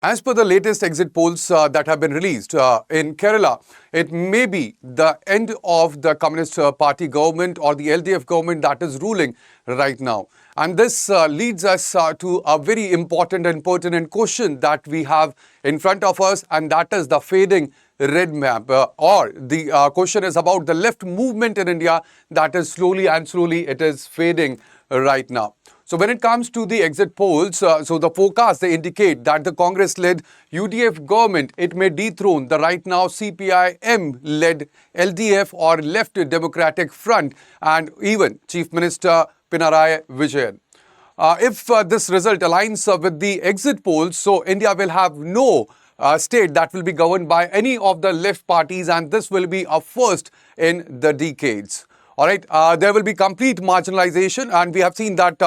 As per the latest exit polls that have been released in Kerala, it may be the end of the Communist Party government or the LDF government that is ruling right now. And this leads us to a very important and pertinent question that we have in front of us, and that is the fading red map. Or the question is about the left movement in India that is slowly it is fading right now. So when it comes to the exit polls, so the forecasts, they indicate that the Congress-led UDF government, it may dethrone the right now CPIM-led LDF or Left Democratic Front and even Chief Minister Pinarayi Vijayan. If this result aligns with the exit polls, so India will have no state that will be governed by any of the left parties, and this will be a first in the decades. All right, there will be complete marginalization, and we have seen that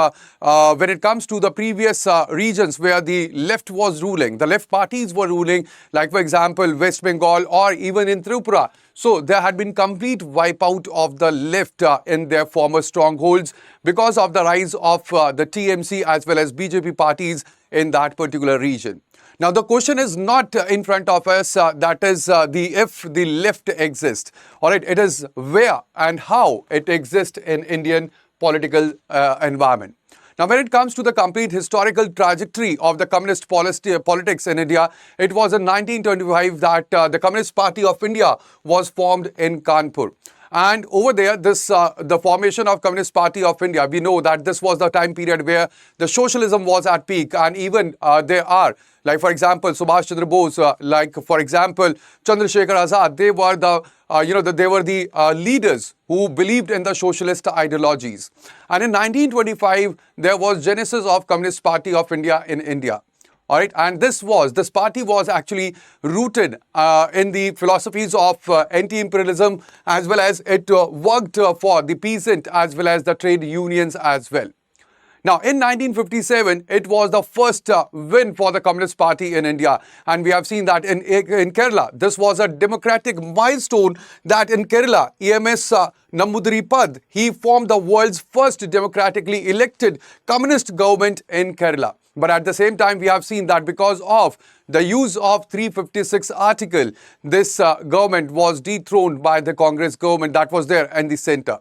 when it comes to the previous regions where the left was ruling, the left parties were ruling, like for example, West Bengal or even in Tripura. So there had been complete wipeout of the left in their former strongholds because of the rise of the TMC as well as BJP parties in that particular region. Now, the question is not in front of us, that is if the left exists. All right, it is where and how it exists in Indian political environment. Now, when it comes to the complete historical trajectory of the communist politics in India, it was in 1925 that the Communist Party of India was formed in Kanpur. And over there, the formation of Communist Party of India, we know that this was the time period where the socialism was at peak, and even there are, like for example, Subhash Chandra Bose, like for example, Chandrasekhar Azad, they were the leaders who believed in the socialist ideologies. And in 1925, there was genesis of Communist Party of India in India. All right, and this party was actually rooted in the philosophies of anti-imperialism, as well as it worked for the peasant as well as the trade unions as well. Now, in 1957, it was the first win for the Communist Party in India. And we have seen that in Kerala, this was a democratic milestone that in Kerala, EMS Namboodiripad, he formed the world's first democratically elected communist government in Kerala. But at the same time, we have seen that because of the use of 356 article, this government was dethroned by the Congress government that was there in the center.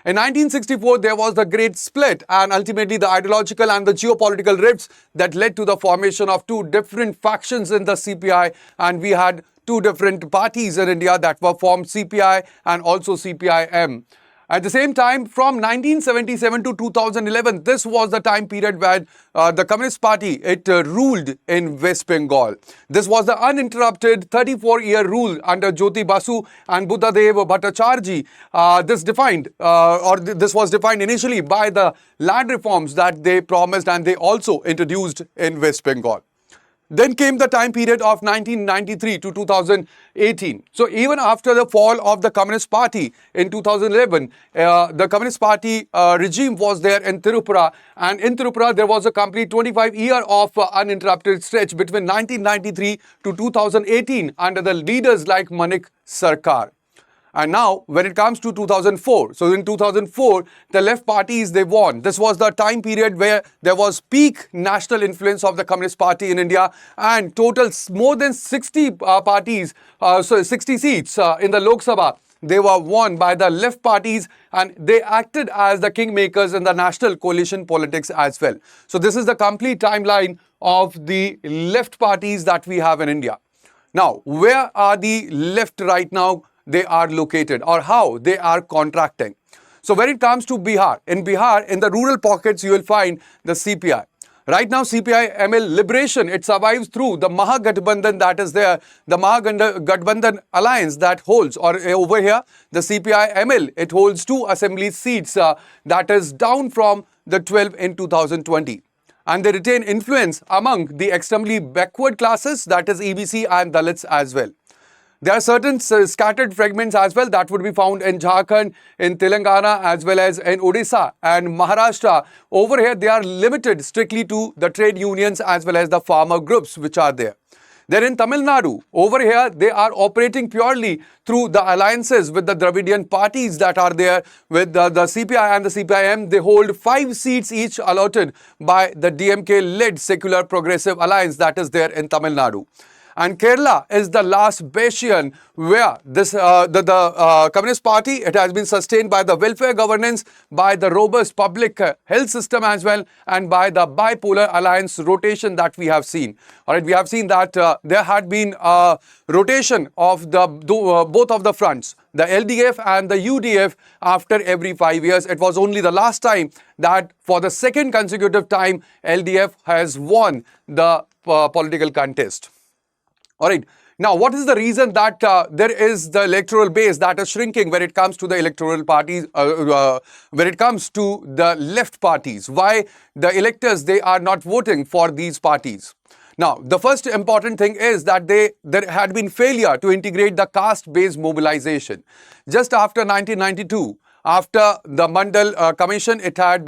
In 1964, there was the great split, and ultimately the ideological and the geopolitical rifts that led to the formation of two different factions in the CPI, and we had two different parties in India that were formed, CPI and also CPIM. At the same time, from 1977 to 2011, this was the time period when the Communist Party, it ruled in West Bengal. This was the uninterrupted 34-year rule under Jyoti Basu and Buddhadev Bhattacharjee. This was defined initially by the land reforms that they promised and they also introduced in West Bengal. Then came the time period of 1993 to 2018. So even after the fall of the Communist Party in 2011, the Communist Party regime was there in Tripura. And in Tripura, there was a complete 25-year of uninterrupted stretch between 1993 to 2018 under the leaders like Manik Sarkar. And now, when it comes to 2004, so in 2004, the left parties, they won. This was the time period where there was peak national influence of the Communist Party in India, and total more than 60 parties, 60 seats in the Lok Sabha, they were won by the left parties, and they acted as the kingmakers in the national coalition politics as well. So this is the complete timeline of the left parties that we have in India. Now, where are the left right now? They are located, or how they are contracting. So when it comes to Bihar, in the rural pockets, you will find the CPI. Right now, CPI-ML liberation, it survives through the Mahagathbandhan that is there, the Mahagathbandhan alliance that holds, or over here, the CPI-ML, it holds 2 assembly seats that is down from the 12 in 2020. And they retain influence among the extremely backward classes, that is EBC and Dalits as well. There are certain scattered fragments as well that would be found in Jharkhand, in Telangana, as well as in Odisha and Maharashtra. Over here, they are limited strictly to the trade unions as well as the farmer groups which are there. Then in Tamil Nadu, over here, they are operating purely through the alliances with the Dravidian parties that are there. With the CPI and the CPIM, they hold 5 seats each allotted by the DMK-led Secular Progressive Alliance that is there in Tamil Nadu. And Kerala is the last bastion where this the Communist Party, it has been sustained by the welfare governance, by the robust public health system as well, and by the bipolar alliance rotation that we have seen. All right, we have seen that there had been a rotation of the both of the fronts, the LDF and the UDF, after every 5 years. It was only the last time that for the second consecutive time, LDF has won the political contest. All right. Now, what is the reason that there is the electoral base that is shrinking when it comes to the electoral parties, when it comes to the left parties? Why the electors, they are not voting for these parties? Now, the first important thing is that there had been failure to integrate the caste-based mobilization. Just after 1992, after the Mandal Commission, it had,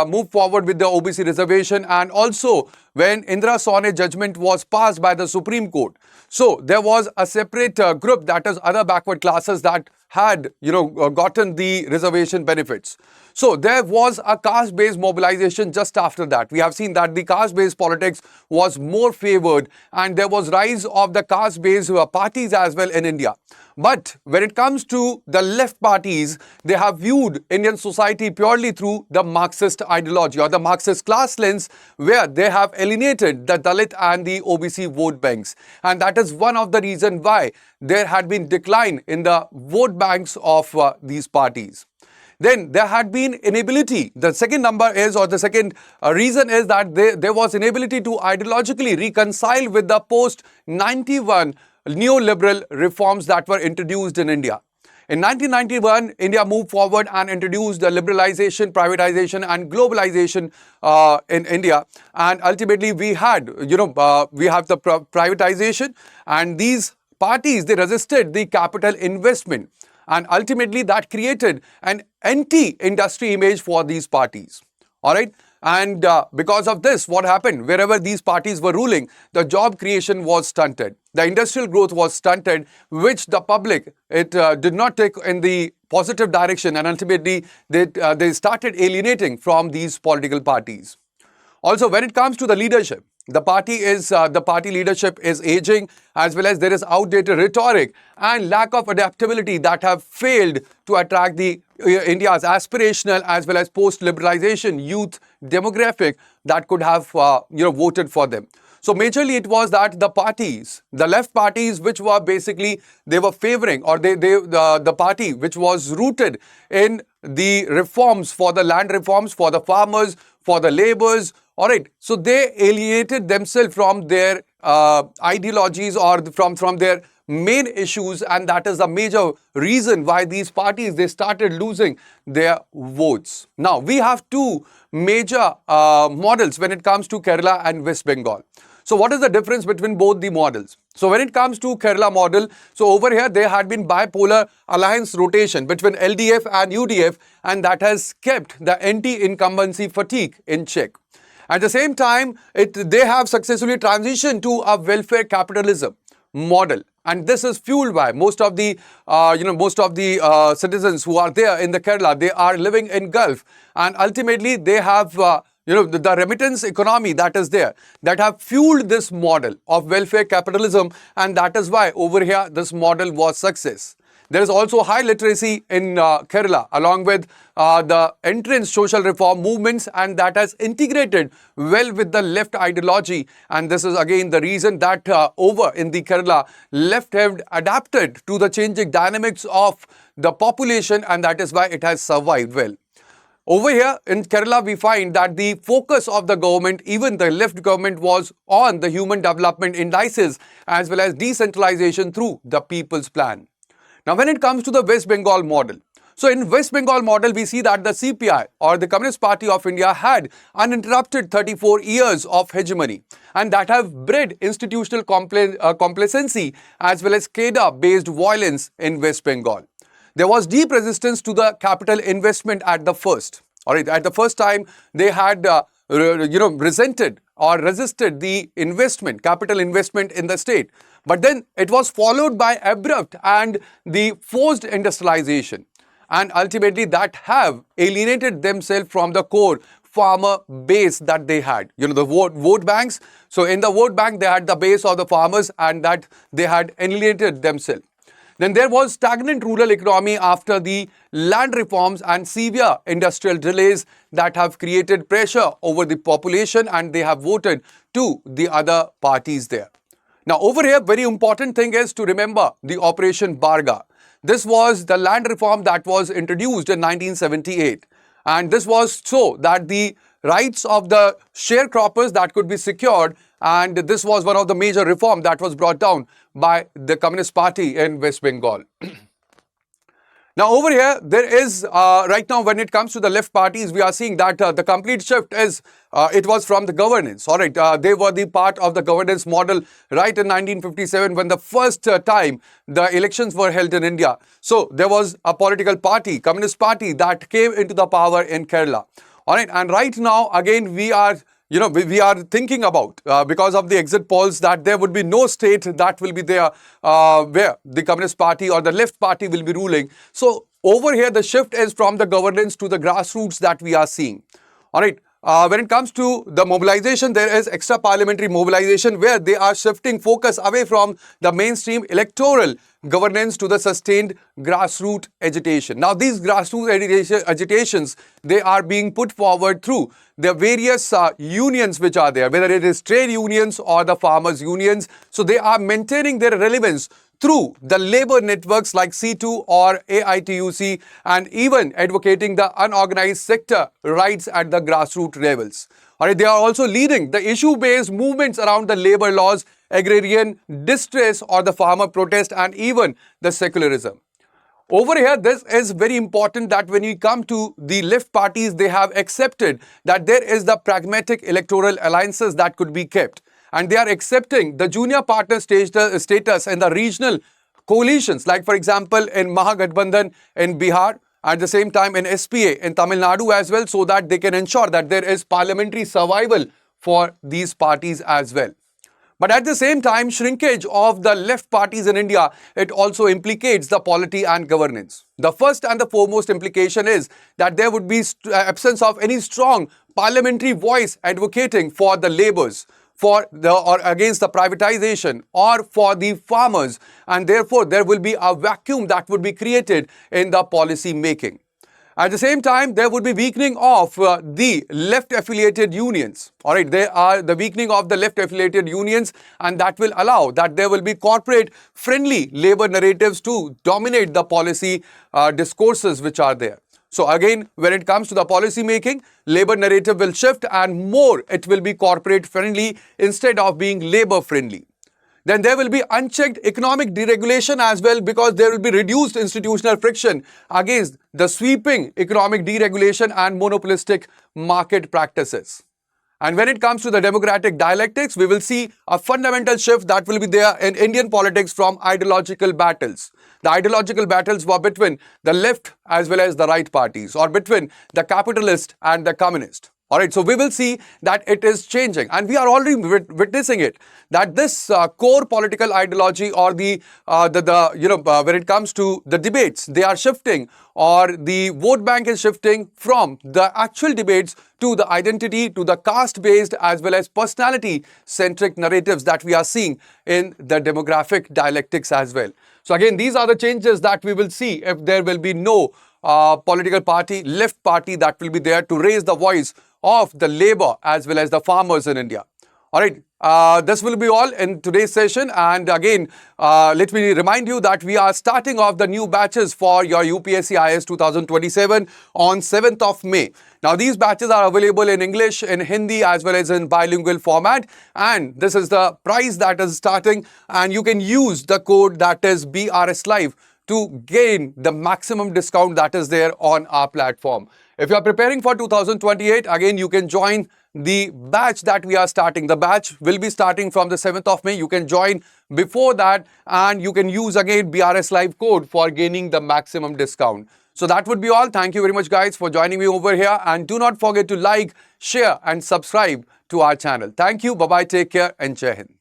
moved forward with the OBC reservation, and also when Indira Sawhney judgment was passed by the Supreme Court. So there was a separate group, that is other backward classes, that had, gotten the reservation benefits. So there was a caste-based mobilization just after that. We have seen that the caste-based politics was more favored, and there was rise of the caste-based parties as well in India. But when it comes to the left parties, they have viewed Indian society purely through the Marxist ideology or the Marxist class lens, where they have alienated the Dalit and the OBC vote banks. And that is one of the reasons why there had been decline in the vote banks of these parties. Then there had been inability. The second number is, or the second reason is that there was inability to ideologically reconcile with the post-91 neoliberal reforms that were introduced in India. In 1991, India moved forward and introduced the liberalization, privatization and globalization in India. And ultimately, we had, we have the privatization, and these parties, they resisted the capital investment. And ultimately, that created an anti-industry image for these parties. All right. And because of this, what happened? Wherever these parties were ruling, the job creation was stunted. The industrial growth was stunted, which the public, it did not take in the positive direction. And ultimately, they started alienating from these political parties. Also, when it comes to the leadership, the party leadership is aging, as well as there is outdated rhetoric and lack of adaptability that have failed to attract the India's aspirational as well as post-liberalization youth demographic that could have voted for them. So majorly it was that the parties, the left parties, which were basically, they were favoring, or the party which was rooted in the reforms, for the land reforms, for the farmers, for the laborers. All right, so they alienated themselves from their ideologies or from their main issues, and that is the major reason why these parties, they started losing their votes. Now, we have two major models when it comes to Kerala and West Bengal. So what is the difference between both the models? So when it comes to Kerala model, so over here there had been bipolar alliance rotation between LDF and UDF, and that has kept the anti-incumbency fatigue in check. At the same time, they have successfully transitioned to a welfare capitalism model, and this is fueled by most of the citizens who are there in the Kerala. They are living in Gulf, and ultimately they have the remittance economy that is there, that have fueled this model of welfare capitalism, and that is why over here this model was success. There is also high literacy in Kerala, along with the entrance social reform movements, and that has integrated well with the left ideology. And this is again the reason that over in the Kerala, left have adapted to the changing dynamics of the population, and that is why it has survived well. Over here in Kerala, we find that the focus of the government, even the left government, was on the human development indices as well as decentralization through the People's Plan. Now, when it comes to the West Bengal model, so in West Bengal model, we see that the CPI or the Communist Party of India had uninterrupted 34 years of hegemony, and that have bred institutional complacency as well as cadre-based violence in West Bengal. There was deep resistance to the capital investment at the first. All right, at the first time, they had resented or resisted the investment, capital investment in the state. But then it was followed by abrupt and the forced industrialization. And ultimately that have alienated themselves from the core farmer base that they had. The vote banks. So in the vote bank, they had the base of the farmers, and that they had alienated themselves. Then there was stagnant rural economy after the land reforms and severe industrial delays that have created pressure over the population, and they have voted to the other parties there. Now over here, very important thing is to remember the Operation Barga. This was the land reform that was introduced in 1978. And this was so that the rights of the sharecroppers that could be secured, and this was one of the major reforms that was brought down by the Communist Party in West Bengal. Now over here, there is, right now when it comes to the left parties, we are seeing that the complete shift is, it was from the governance. All right, they were the part of the governance model right in 1957 when the first time the elections were held in India. So there was a political party, Communist Party, that came into the power in Kerala. All right, and right now again we are we are thinking about, because of the exit polls, that there would be no state that will be there where the Communist Party or the left party will be ruling. So over here, the shift is from the governance to the grassroots that we are seeing. All right. When it comes to the mobilization, there is extra parliamentary mobilization where they are shifting focus away from the mainstream electoral governance to the sustained grassroots agitation. Now, these grassroots agitations, they are being put forward through the various unions which are there, whether it is trade unions or the farmers' unions. So they are maintaining their relevance through the labor networks like C2 or AITUC, and even advocating the unorganized sector rights at the grassroots levels. All right, they are also leading the issue-based movements around the labor laws, agrarian distress or the farmer protest, and even the secularism. Over here, this is very important that when you come to the left parties, they have accepted that there is the pragmatic electoral alliances that could be kept. And they are accepting the junior partner status in the regional coalitions, like for example in Mahagathbandhan in Bihar, at the same time in SPA in Tamil Nadu as well, so that they can ensure that there is parliamentary survival for these parties as well. But at the same time, shrinkage of the left parties in India, it also implicates the polity and governance. The first and the foremost implication is that there would be absence of any strong parliamentary voice advocating for the labours, for the or against the privatization or for the farmers, and therefore there will be a vacuum that would be created in the policy making. At the same time, there would be weakening of the left-affiliated unions. All right, they are the weakening of the left-affiliated unions, and that will allow that there will be corporate-friendly labor narratives to dominate the policy discourses which are there. So again, when it comes to the policy making, labor narrative will shift and more it will be corporate friendly instead of being labor friendly. Then there will be unchecked economic deregulation as well, because there will be reduced institutional friction against the sweeping economic deregulation and monopolistic market practices. And when it comes to the democratic dialectics, we will see a fundamental shift that will be there in Indian politics from ideological battles. The ideological battles were between the left as well as the right parties, or between the capitalist and the communist. All right, so we will see that it is changing, and we are already witnessing it, that this core political ideology or when it comes to the debates, they are shifting, or the vote bank is shifting from the actual debates to the identity, to the caste-based as well as personality-centric narratives that we are seeing in the demographic dialectics as well. So again, these are the changes that we will see if there will be no political party, left party that will be there to raise the voice of the labor as well as the farmers in India. All right, this will be all in today's session. And again, let me remind you that we are starting off the new batches for your UPSC IAS 2027 on 7th of May. Now, these batches are available in English, in Hindi, as well as in bilingual format. And this is the price that is starting. And you can use the code that is BRS Live to gain the maximum discount that is there on our platform. If you are preparing for 2028, again, you can join the batch that we are starting. The batch will be starting from the 7th of May. You can join before that, and you can use again BRS Live code for gaining the maximum discount. So that would be all. Thank you very much, guys, for joining me over here. And do not forget to like, share, and subscribe to our channel. Thank you. Bye-bye. Take care and Jai Hind.